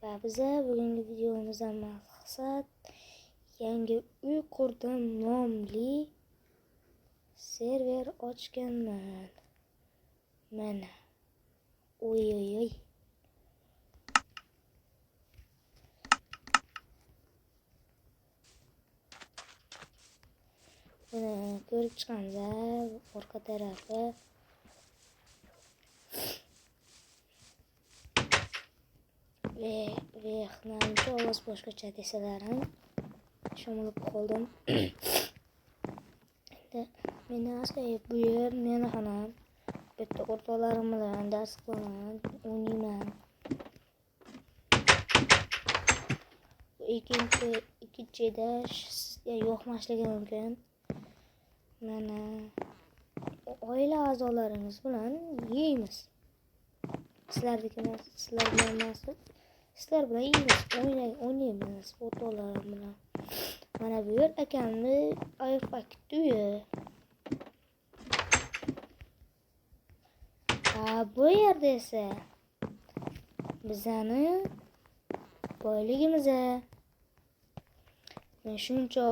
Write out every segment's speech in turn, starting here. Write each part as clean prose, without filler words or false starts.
Va biza bugungi videomizdan maqsad yangi uy qurdim nomli server ochganman. Mana. Oy. Buni ko'rib chiqamizlar orqa tarafi. Menimcha ovoz boshqacha desalarim sho'ng'ib qoldim. Endi meni askar bu yer meni xonam. Bitta o'rtoqlarim bilan dars qilaman, o'ynayman. Ikkinchi etaj sizga yoqmasligi mumkin. Mana oila a'zolaringiz bilan yeymiz. Sizlar bilan emas. Sizlar bilan yeymiz, o'ynaymiz o'rtoqlarim bilan. Mana bu yer akamni iFactory uyi. Bu yerda esa bizani boyligimiz. Men shuncha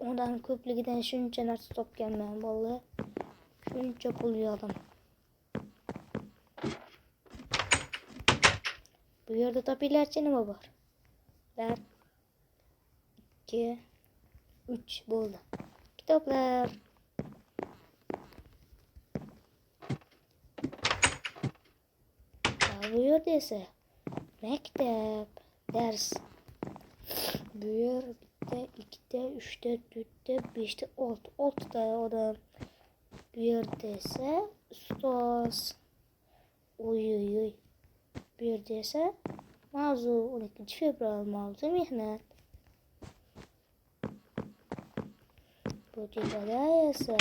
odam ko'pligidan shuncha narsa topganman, bolalar. Shuncha pul yig'dim. Bu yerda topinglarchi nima bor? 1 2 3 bo'ldi. Kitoblar. Bu yerda esa maktab, dars. Bu yer 1 2 3 4 5 6 ta odam. Bu yerda esa ustoz. Oy. Bu yerda esa mavzu 12 fevral mavzu mehnat. Bu yerda esa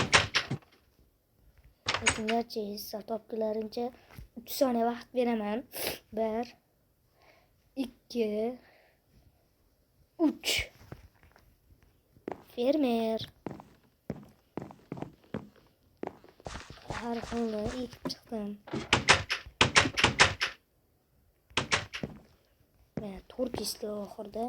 aytinglarchi hissa topgunlarincha 3 soniya vaqt beraman. 1 2 3 fermer. Har xil ekib chiqdim. Mana 4 oxirida